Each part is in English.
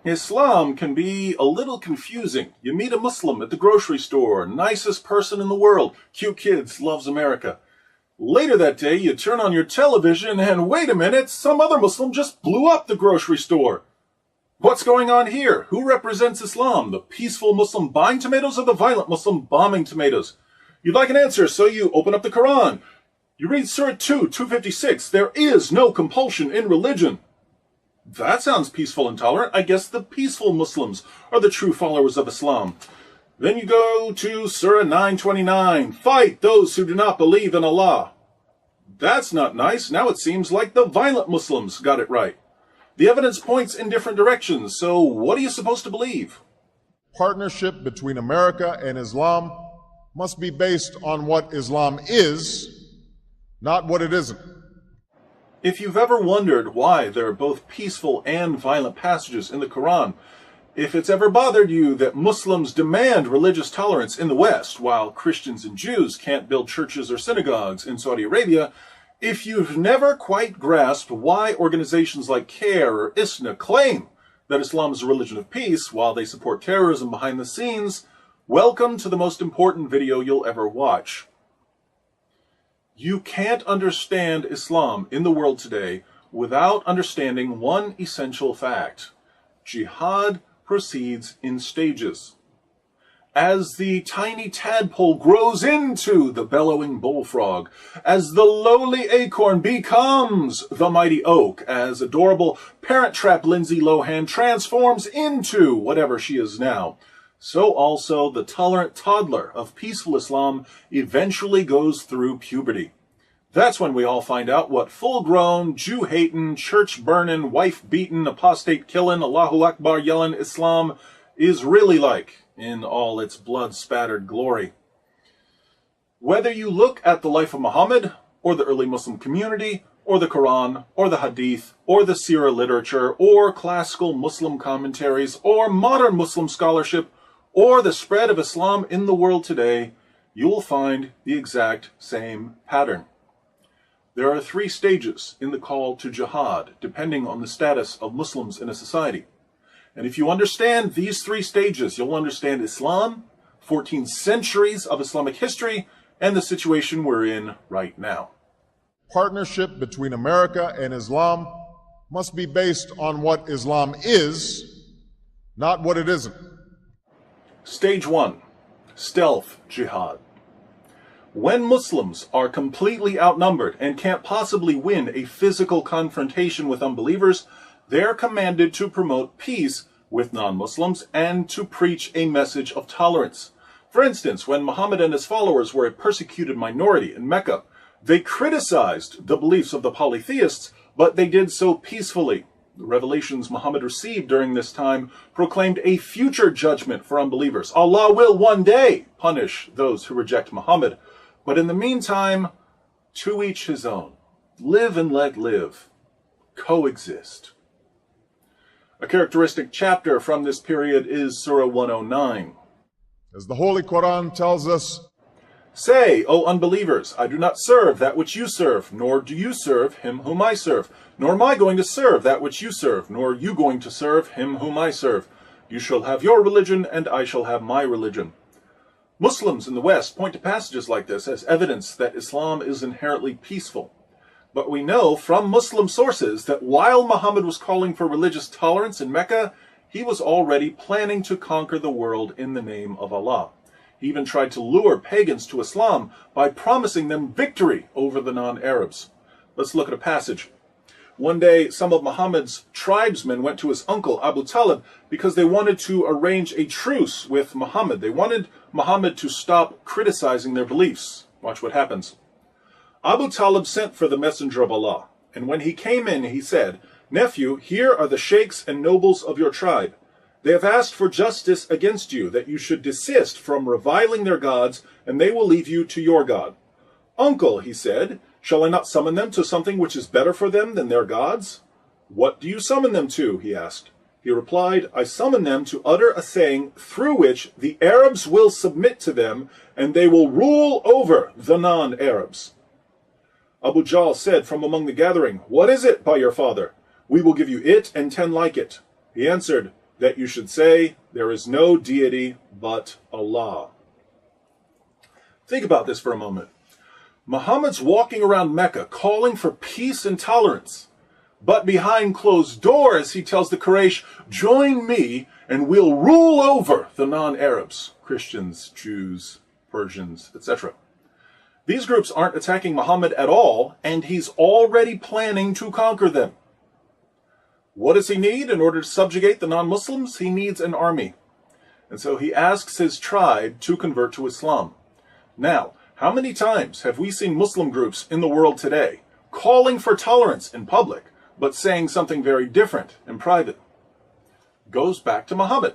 Islam can be a little confusing. You meet a Muslim at the grocery store, nicest person in the world, cute kids, loves America. Later that day, you turn on your television and wait a minute, some other Muslim just blew up the grocery store. What's going on here? Who represents Islam? The peaceful Muslim buying tomatoes or the violent Muslim bombing tomatoes? You'd like an answer, so you open up the Quran. You read Surah 2, 256. There is no compulsion in religion. That sounds peaceful and tolerant. I guess the peaceful Muslims are the true followers of Islam. Then you go to Surah 929. Fight those who do not believe in Allah. That's not nice. Now it seems like the violent Muslims got it right. The evidence points in different directions, so what are you supposed to believe? Partnership between America and Islam must be based on what Islam is, not what it isn't. If you've ever wondered why there are both peaceful and violent passages in the Quran, if it's ever bothered you that Muslims demand religious tolerance in the West, while Christians and Jews can't build churches or synagogues in Saudi Arabia, if you've never quite grasped why organizations like CARE or ISNA claim that Islam is a religion of peace while they support terrorism behind the scenes, welcome to the most important video you'll ever watch. You can't understand Islam in the world today without understanding one essential fact. Jihad proceeds in stages. As the tiny tadpole grows into the bellowing bullfrog, as the lowly acorn becomes the mighty oak, as adorable Parent Trap Lindsay Lohan transforms into whatever she is now, so also the tolerant toddler of peaceful Islam eventually goes through puberty. That's when we all find out what full-grown, Jew-hating, church-burning, wife-beating, apostate-killing, Allahu Akbar yelling Islam is really like in all its blood-spattered glory. Whether you look at the life of Muhammad, or the early Muslim community, or the Quran, or the Hadith, or the Sirah literature, or classical Muslim commentaries, or modern Muslim scholarship, or the spread of Islam in the world today, you will find the exact same pattern. There are 3 stages in the call to jihad, depending on the status of Muslims in a society. And if you understand these 3 stages, you'll understand Islam, 14 centuries of Islamic history, and the situation we're in right now. Partnership between America and Islam must be based on what Islam is, not what it isn't. Stage 1, stealth jihad. When Muslims are completely outnumbered and can't possibly win a physical confrontation with unbelievers, they're commanded to promote peace with non-Muslims and to preach a message of tolerance. For instance, when Muhammad and his followers were a persecuted minority in Mecca, they criticized the beliefs of the polytheists, but they did so peacefully. The revelations Muhammad received during this time proclaimed a future judgment for unbelievers. Allah will one day punish those who reject Muhammad. But in the meantime, to each his own. Live and let live. Coexist. A characteristic chapter from this period is Surah 109. As the Holy Quran tells us, Say, O unbelievers, I do not serve that which you serve, nor do you serve him whom I serve. Nor am I going to serve that which you serve, nor are you going to serve him whom I serve. You shall have your religion, and I shall have my religion. Muslims in the West point to passages like this as evidence that Islam is inherently peaceful. But we know from Muslim sources that while Muhammad was calling for religious tolerance in Mecca, he was already planning to conquer the world in the name of Allah. He even tried to lure pagans to Islam by promising them victory over the non-Arabs. Let's look at a passage. One day, some of Muhammad's tribesmen went to his uncle, Abu Talib, because they wanted to arrange a truce with Muhammad. They wanted Muhammad to stop criticizing their beliefs. Watch what happens. Abu Talib sent for the messenger of Allah, and when he came in, he said, Nephew, here are the sheikhs and nobles of your tribe. They have asked for justice against you, that you should desist from reviling their gods, and they will leave you to your God. Uncle, he said, shall I not summon them to something which is better for them than their gods? What do you summon them to? He asked. He replied, I summon them to utter a saying through which the Arabs will submit to them, and they will rule over the non-Arabs. Abu Jahl said from among the gathering, What is it, by your father? We will give you it and 10 like it. He answered, that you should say, there is no deity but Allah. Think about this for a moment. Muhammad's walking around Mecca calling for peace and tolerance. But behind closed doors, he tells the Quraysh, join me and we'll rule over the non-Arabs, Christians, Jews, Persians, etc. These groups aren't attacking Muhammad at all, and he's already planning to conquer them. What does he need in order to subjugate the non-Muslims? He needs an army. And so he asks his tribe to convert to Islam. Now, how many times have we seen Muslim groups in the world today calling for tolerance in public, but saying something very different in private? Goes back to Muhammad.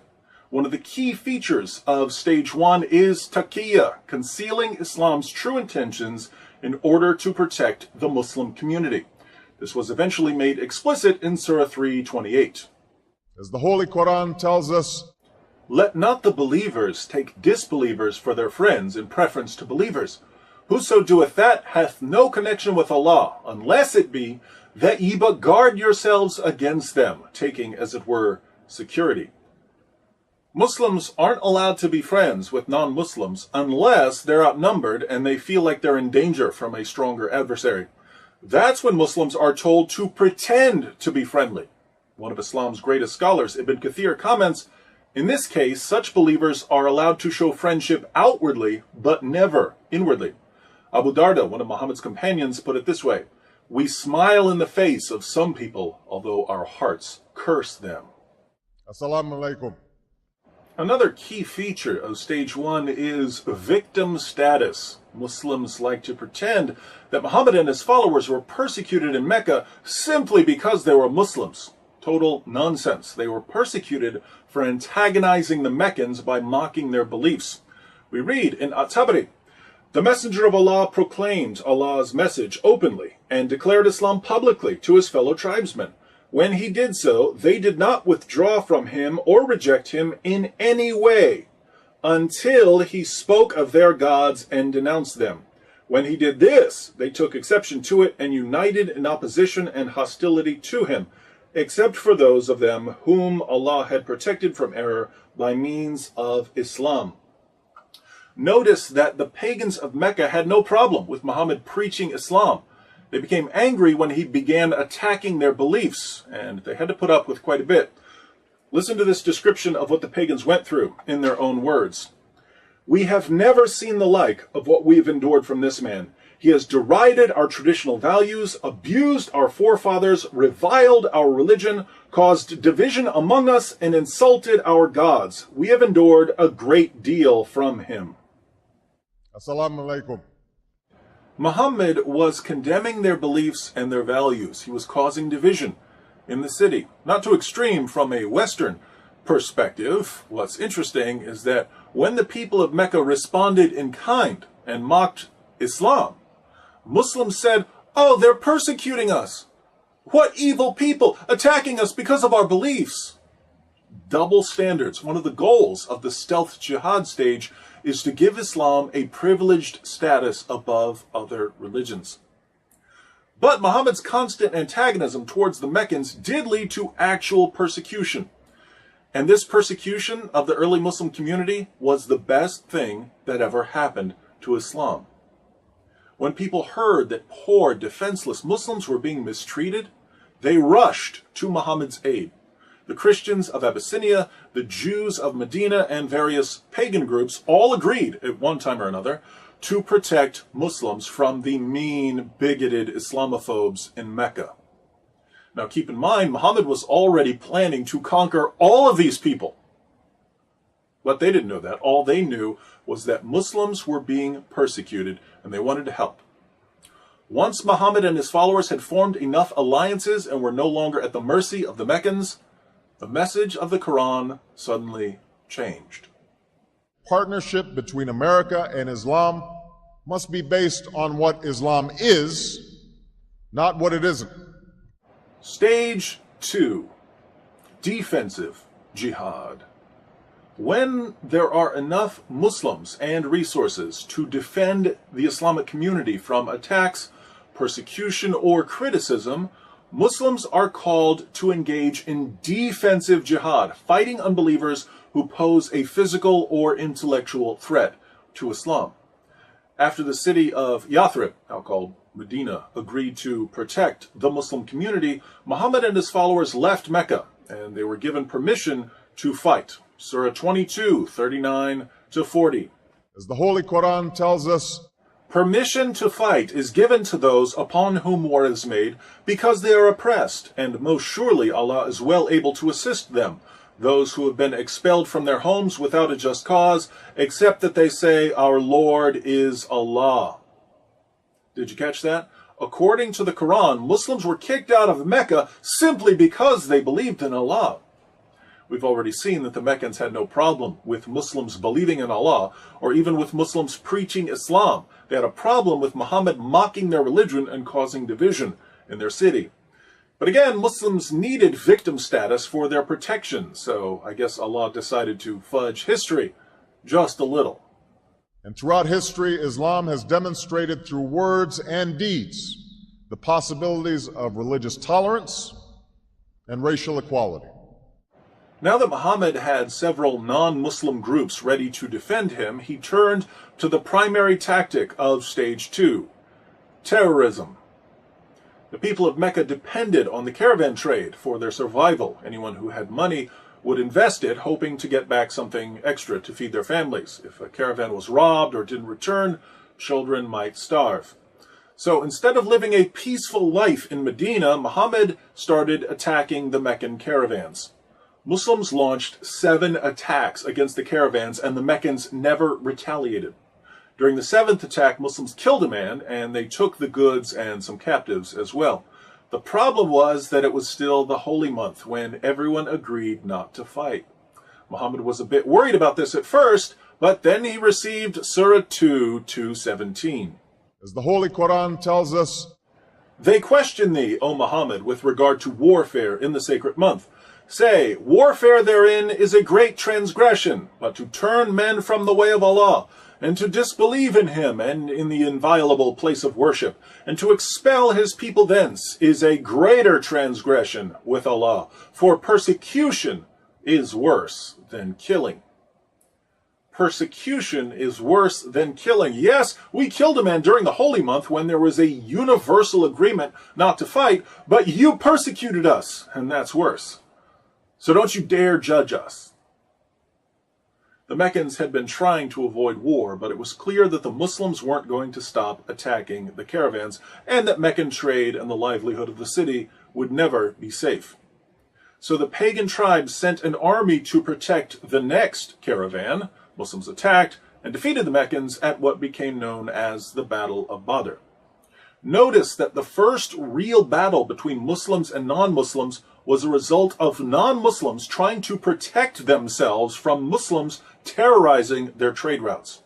One of the key features of stage 1 is taqiyya, concealing Islam's true intentions in order to protect the Muslim community. This was eventually made explicit in Surah 3:28. As the Holy Quran tells us, let not the believers take disbelievers for their friends in preference to believers. Whoso doeth that hath no connection with Allah, unless it be that ye but guard yourselves against them, taking, as it were, security. Muslims aren't allowed to be friends with non-Muslims unless they're outnumbered and they feel like they're in danger from a stronger adversary. That's when Muslims are told to pretend to be friendly. One of Islam's greatest scholars, Ibn Kathir, comments, in this case, such believers are allowed to show friendship outwardly, but never inwardly. Abu Darda, one of Muhammad's companions, put it this way, we smile in the face of some people, although our hearts curse them. Assalamu alaikum. Another key feature of stage 1 is victim status. Muslims like to pretend that Muhammad and his followers were persecuted in Mecca simply because they were Muslims. Total nonsense. They were persecuted for antagonizing the Meccans by mocking their beliefs. We read in At-Tabari, the Messenger of Allah proclaimed Allah's message openly and declared Islam publicly to his fellow tribesmen. When he did so, they did not withdraw from him or reject him in any way until he spoke of their gods and denounced them. When he did this, they took exception to it and united in opposition and hostility to him, except for those of them whom Allah had protected from error by means of Islam. Notice that the pagans of Mecca had no problem with Muhammad preaching Islam. They became angry when he began attacking their beliefs, and they had to put up with quite a bit. Listen to this description of what the pagans went through in their own words. We have never seen the like of what we have endured from this man. He has derided our traditional values, abused our forefathers, reviled our religion, caused division among us, and insulted our gods. We have endured a great deal from him. Assalamu alaikum. Muhammad was condemning their beliefs and their values. He was causing division in the city. Not too extreme from a Western perspective. What's interesting is that when the people of Mecca responded in kind and mocked Islam, Muslims said, oh, they're persecuting us. What evil people attacking us because of our beliefs. Double standards. One of the goals of the stealth jihad stage is to give Islam a privileged status above other religions. But Muhammad's constant antagonism towards the Meccans did lead to actual persecution. And this persecution of the early Muslim community was the best thing that ever happened to Islam. When people heard that poor, defenseless Muslims were being mistreated, they rushed to Muhammad's aid. The Christians of Abyssinia, the Jews of Medina, and various pagan groups all agreed at one time or another to protect Muslims from the mean, bigoted Islamophobes in Mecca. Now keep in mind, Muhammad was already planning to conquer all of these people. But they didn't know that. All they knew was that Muslims were being persecuted and they wanted to help. Once Muhammad and his followers had formed enough alliances and were no longer at the mercy of the Meccans, the message of the Quran suddenly changed. Partnership between America and Islam must be based on what Islam is, not what it isn't. Stage 2, defensive jihad. When there are enough Muslims and resources to defend the Islamic community from attacks, persecution, or criticism, Muslims are called to engage in defensive jihad, fighting unbelievers who pose a physical or intellectual threat to Islam. After the city of Yathrib, now called Medina, agreed to protect the Muslim community, Muhammad and his followers left Mecca, and they were given permission to fight. Surah 22, 39 to 40. As the Holy Quran tells us, permission to fight is given to those upon whom war is made because they are oppressed, and most surely Allah is well able to assist them, those who have been expelled from their homes without a just cause, except that they say, "Our Lord is Allah." Did you catch that? According to the Quran, Muslims were kicked out of Mecca simply because they believed in Allah. We've already seen that the Meccans had no problem with Muslims believing in Allah, or even with Muslims preaching Islam. They had a problem with Muhammad mocking their religion and causing division in their city. But again, Muslims needed victim status for their protection, so I guess Allah decided to fudge history just a little. and throughout history, Islam has demonstrated through words and deeds the possibilities of religious tolerance and racial equality. Now that Muhammad had several non-Muslim groups ready to defend him, he turned to the primary tactic of stage 2, terrorism. The people of Mecca depended on the caravan trade for their survival. Anyone who had money would invest it, hoping to get back something extra to feed their families. If a caravan was robbed or didn't return, children might starve. So instead of living a peaceful life in Medina, Muhammad started attacking the Meccan caravans. Muslims launched 7 attacks against the caravans, and the Meccans never retaliated. During the 7th attack, Muslims killed a man, and they took the goods and some captives as well. The problem was that it was still the holy month when everyone agreed not to fight. Muhammad was a bit worried about this at first, but then he received Surah 2:17. As the Holy Quran tells us, "They question thee, O Muhammad, with regard to warfare in the sacred month. Say, warfare therein is a great transgression, but to turn men from the way of Allah, and to disbelieve in him and in the inviolable place of worship, and to expel his people thence, is a greater transgression with Allah, for persecution is worse than killing." Persecution is worse than killing. Yes, we killed a man during the holy month when there was a universal agreement not to fight, but you persecuted us, and that's worse. So don't you dare judge us. The Meccans had been trying to avoid war, but it was clear that the Muslims weren't going to stop attacking the caravans, and that Meccan trade and the livelihood of the city would never be safe. So the pagan tribes sent an army to protect the next caravan. Muslims attacked and defeated the Meccans at what became known as the Battle of Badr. Notice that the first real battle between Muslims and non-Muslims was a result of non-Muslims trying to protect themselves from Muslims terrorizing their trade routes.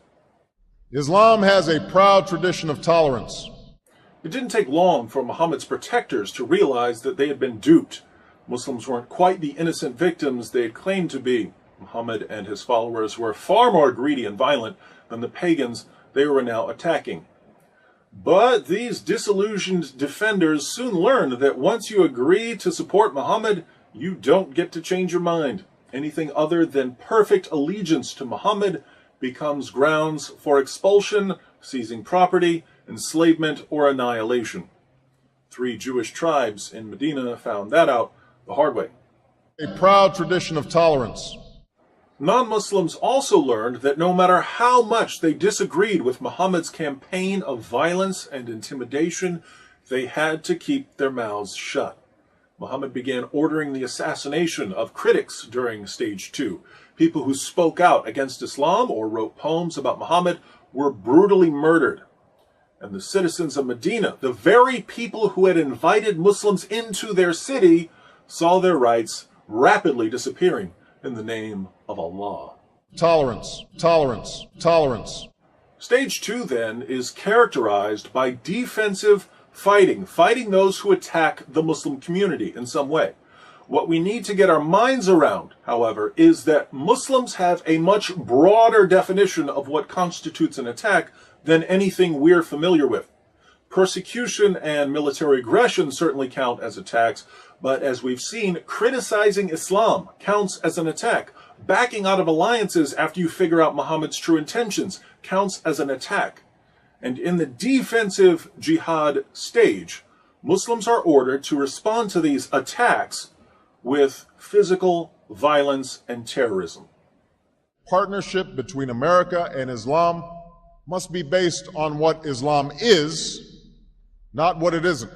Islam has a proud tradition of tolerance. It didn't take long for Muhammad's protectors to realize that they had been duped. Muslims weren't quite the innocent victims they had claimed to be. Muhammad and his followers were far more greedy and violent than the pagans they were now attacking. But these disillusioned defenders soon learned that once you agree to support Muhammad, you don't get to change your mind. Anything other than perfect allegiance to Muhammad becomes grounds for expulsion, seizing property, enslavement, or annihilation. 3 Jewish tribes in Medina found that out the hard way. A proud tradition of tolerance. Non-Muslims also learned that no matter how much they disagreed with Muhammad's campaign of violence and intimidation, they had to keep their mouths shut. Muhammad began ordering the assassination of critics during stage 2. People who spoke out against Islam or wrote poems about Muhammad were brutally murdered. And the citizens of Medina, the very people who had invited Muslims into their city, saw their rights rapidly disappearing in the name of Allah. Tolerance, tolerance, tolerance. Stage 2, then, is characterized by defensive fighting those who attack the Muslim community in some way. What we need to get our minds around, however, is that Muslims have a much broader definition of what constitutes an attack than anything we're familiar with. Persecution and military aggression certainly count as attacks, but as we've seen, criticizing Islam counts as an attack. Backing out of alliances after you figure out Muhammad's true intentions counts as an attack. And in the defensive jihad stage, Muslims are ordered to respond to these attacks with physical violence and terrorism. Partnership between America and Islam must be based on what Islam is, not what it isn't.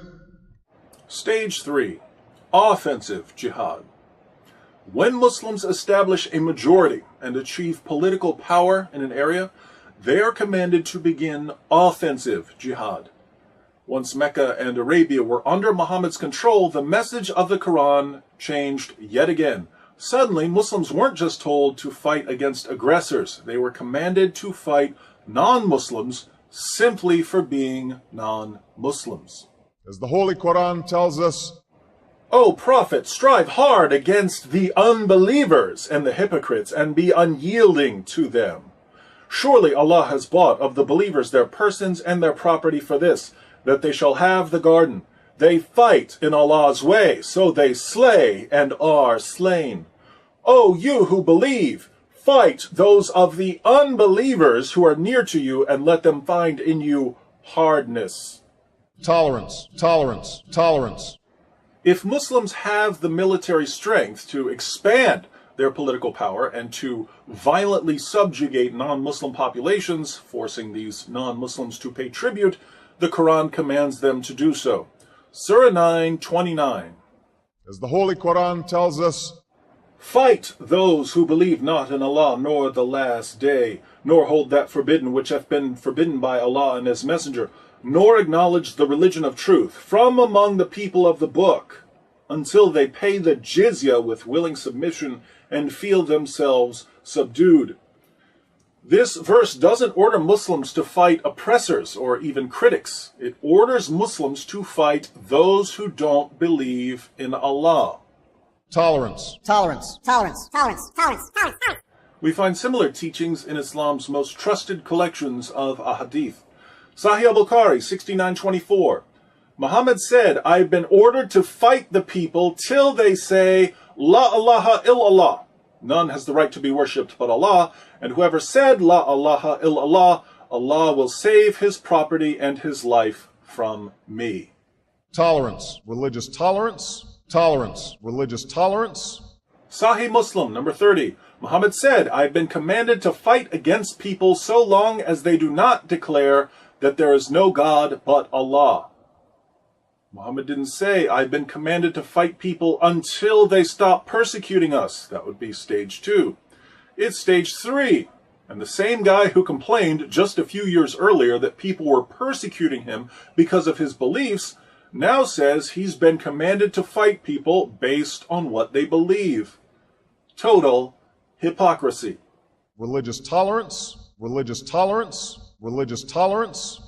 Stage 3. Offensive jihad. When Muslims establish a majority and achieve political power in an area, they are commanded to begin offensive jihad. Once Mecca and Arabia were under Muhammad's control, the message of the Quran changed yet again. Suddenly, Muslims weren't just told to fight against aggressors. They were commanded to fight non-Muslims simply for being non-Muslims. As the Holy Quran tells us, O Prophet, strive hard against the unbelievers and the hypocrites, and be unyielding to them. Surely Allah has bought of the believers their persons and their property for this, that they shall have the garden. They fight in Allah's way, so they slay and are slain. O you who believe, fight those of the unbelievers who are near to you, and let them find in you hardness. tolerance, tolerance, tolerance. If Muslims have the military strength to expand their political power and to violently subjugate non-Muslim populations, forcing these non-Muslims to pay tribute, the Quran commands them to do so. Surah 9:29. As the Holy Quran tells us, Fight those who believe not in Allah nor the last day, nor hold that forbidden which hath been forbidden by Allah and His Messenger, nor acknowledge the religion of truth from among the people of the book, until they pay the jizya with willing submission and feel themselves subdued. This verse doesn't order Muslims to fight oppressors or even critics. It orders Muslims to fight those who don't believe in Allah. tolerance, Tolerance, tolerance, tolerance, tolerance, tolerance, tolerance. We find similar teachings in Islam's most trusted collections of ahadith. Sahih al-Bukhari 69:24. Muhammad said, I've been ordered to fight the people till they say, La ilaha illallah. None has the right to be worshipped but Allah, and whoever said, La ilaha illallah, Allah will save his property and his life from me. tolerance, religious tolerance, tolerance, religious tolerance. Sahih Muslim, number 30. Muhammad said, I've been commanded to fight against people so long as they do not declare that there is no God but Allah. Muhammad didn't say, I've been commanded to fight people until they stop persecuting us. That would be stage 2. It's stage 3. And the same guy who complained just a few years earlier that people were persecuting him because of his beliefs now says he's been commanded to fight people based on what they believe. Total hypocrisy. Religious tolerance, religious tolerance, religious tolerance.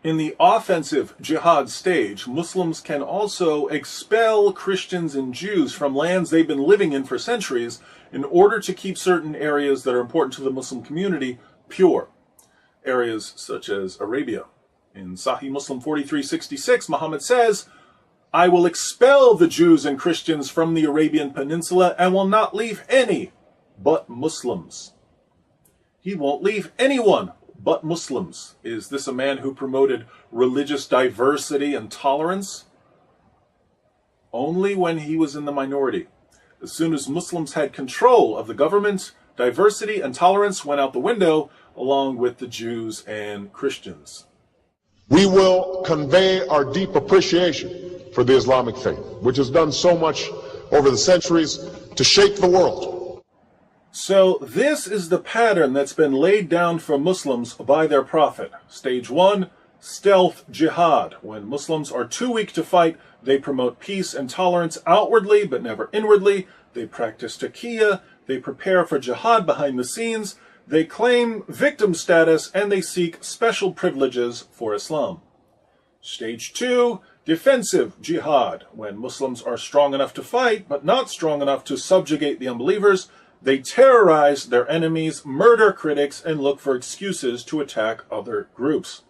In the offensive jihad stage, Muslims can also expel Christians and Jews from lands they've been living in for centuries in order to keep certain areas that are important to the Muslim community pure. Areas such as Arabia. In Sahih Muslim 43:66, Muhammad says, I will expel the Jews and Christians from the Arabian Peninsula and will not leave any but Muslims. He won't leave anyone but Muslims. Is this a man who promoted religious diversity and tolerance? Only when he was in the minority. As soon as Muslims had control of the government, diversity and tolerance went out the window, along with the Jews and Christians. We will convey our deep appreciation for the Islamic faith, which has done so much over the centuries to shape the world. So this is the pattern that's been laid down for Muslims by their prophet. Stage 1, stealth jihad. When Muslims are too weak to fight, they promote peace and tolerance outwardly but never inwardly. They practice taqiyya. They prepare for jihad behind the scenes. They claim victim status and they seek special privileges for Islam. Stage 2, defensive jihad. When Muslims are strong enough to fight but not strong enough to subjugate the unbelievers, they terrorize their enemies, murder critics, and look for excuses to attack other groups.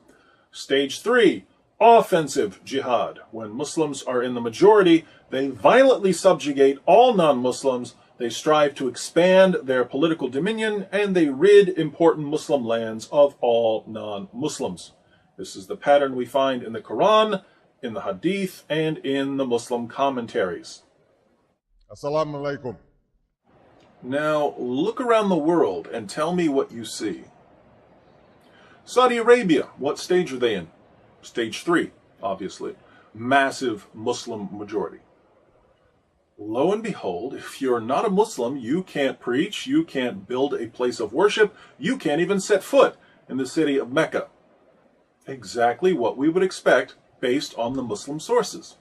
Stage 3, offensive jihad. When Muslims are in the majority, they violently subjugate all non-Muslims, they strive to expand their political dominion, and they rid important Muslim lands of all non-Muslims. This is the pattern we find in the Quran, in the Hadith, and in the Muslim commentaries. Assalamu alaikum. Now, look around the world and tell me what you see. Saudi Arabia, what stage are they in? Stage 3, obviously. Massive Muslim majority. Lo and behold, if you're not a Muslim, you can't preach, you can't build a place of worship, you can't even set foot in the city of Mecca. Exactly what we would expect based on the Muslim sources.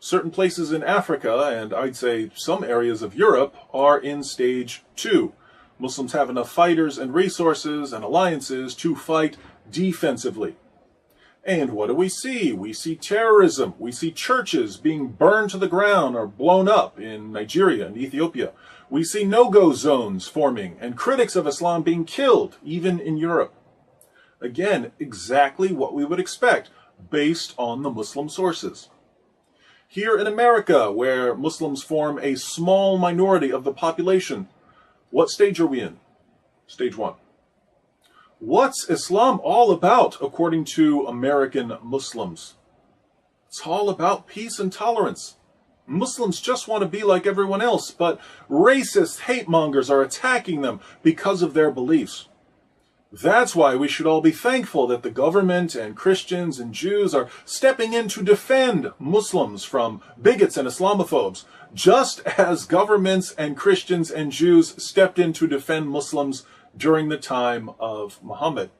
Certain places in Africa, and I'd say some areas of Europe, are in stage 2. Muslims have enough fighters and resources and alliances to fight defensively. And what do we see? We see terrorism. We see churches being burned to the ground or blown up in Nigeria and Ethiopia. We see no-go zones forming and critics of Islam being killed, even in Europe. Again, exactly what we would expect based on the Muslim sources. Here in America, where Muslims form a small minority of the population, what stage are we in? Stage 1. What's Islam all about, according to American Muslims? It's all about peace and tolerance. Muslims just want to be like everyone else, but racist hate mongers are attacking them because of their beliefs. That's why we should all be thankful that the government and Christians and Jews are stepping in to defend Muslims from bigots and Islamophobes, just as governments and Christians and Jews stepped in to defend Muslims during the time of Muhammad.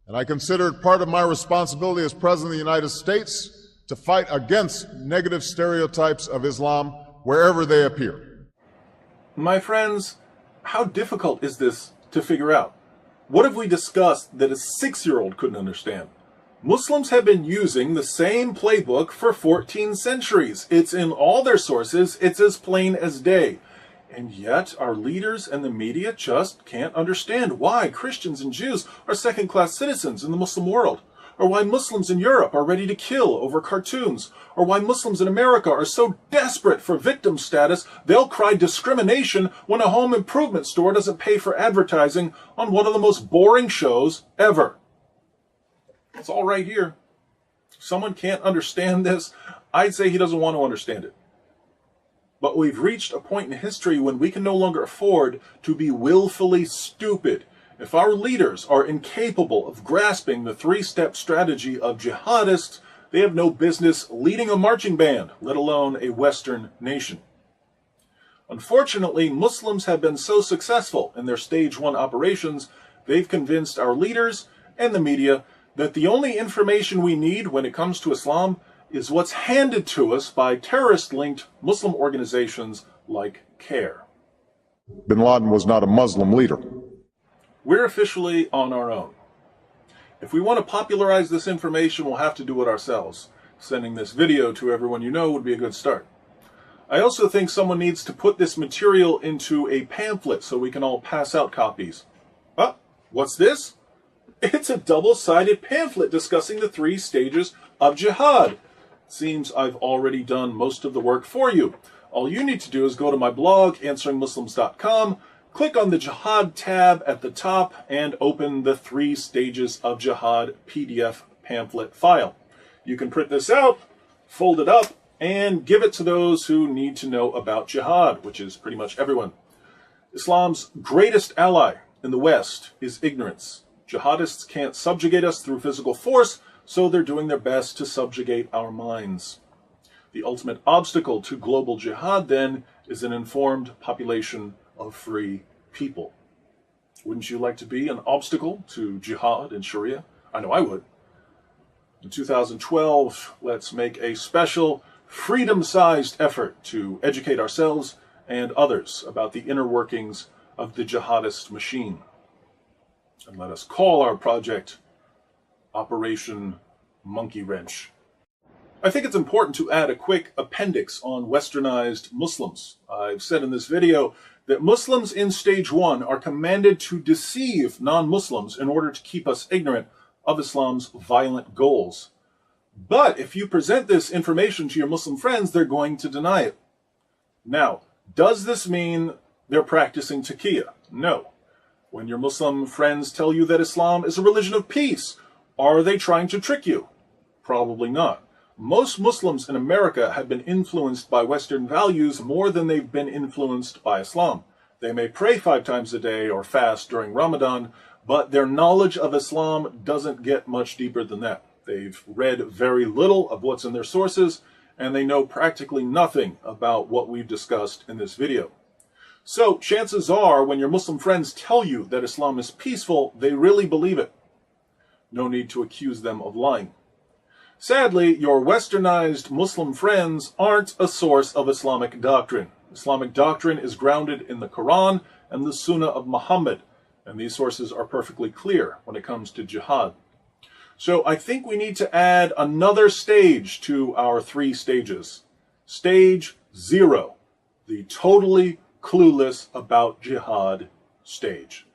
And I consider it part of my responsibility as President of the United States to fight against negative stereotypes of Islam wherever they appear. My friends, how difficult is this to figure out? What have we discussed that a 6-year-old couldn't understand? Muslims have been using the same playbook for 14 centuries. It's in all their sources. It's as plain as day. And yet, our leaders and the media just can't understand why Christians and Jews are second-class citizens in the Muslim world, or why Muslims in Europe are ready to kill over cartoons, or why Muslims in America are so desperate for victim status they'll cry discrimination when a home improvement store doesn't pay for advertising on one of the most boring shows ever. It's all right here. If someone can't understand this, I'd say he doesn't want to understand it. But we've reached a point in history when we can no longer afford to be willfully stupid. If our leaders are incapable of grasping the 3-step strategy of jihadists, they have no business leading a marching band, let alone a Western nation. Unfortunately, Muslims have been so successful in their stage 1 operations, they've convinced our leaders and the media that the only information we need when it comes to Islam is what's handed to us by terrorist-linked Muslim organizations like CARE. Bin Laden was not a Muslim leader. We're officially on our own. If we want to popularize this information, we'll have to do it ourselves. Sending this video to everyone you know would be a good start. I also think someone needs to put this material into a pamphlet so we can all pass out copies. Ah, what's this? It's a double-sided pamphlet discussing the 3 stages of jihad. Seems I've already done most of the work for you. All you need to do is go to my blog, answeringmuslims.com, click on the Jihad tab at the top, and open the 3 stages of jihad PDF pamphlet file. You can print this out, fold it up, and give it to those who need to know about jihad, which is pretty much everyone. Islam's greatest ally in the West is ignorance. Jihadists can't subjugate us through physical force, so they're doing their best to subjugate our minds. The ultimate obstacle to global jihad, then, is an informed population of free people. Wouldn't you like to be an obstacle to jihad and Sharia? I know I would. In 2012, let's make a special, freedom-sized effort to educate ourselves and others about the inner workings of the jihadist machine. And let us call our project Operation Monkey Wrench. I think it's important to add a quick appendix on westernized Muslims. I've said in this video that Muslims in stage 1 are commanded to deceive non-Muslims in order to keep us ignorant, of Islam's violent goals. But if you present this information to your Muslim friends, they're going to deny it. Now, does this mean they're practicing taqiyya? No. When your Muslim friends tell you that Islam is a religion of peace, are they trying to trick you? Probably not. Most Muslims in America have been influenced by Western values more than they've been influenced by Islam. They may pray 5 times a day or fast during Ramadan, but their knowledge of Islam doesn't get much deeper than that. They've read very little of what's in their sources, and they know practically nothing about what we've discussed in this video. So chances are, when your Muslim friends tell you that Islam is peaceful, they really believe it. No need to accuse them of lying. Sadly, your westernized Muslim friends aren't a source of Islamic doctrine. Islamic doctrine is grounded in the Quran and the Sunnah of Muhammad, and these sources are perfectly clear when it comes to jihad. So I think we need to add another stage to our 3 stages. Stage 0, the totally clueless about jihad stage.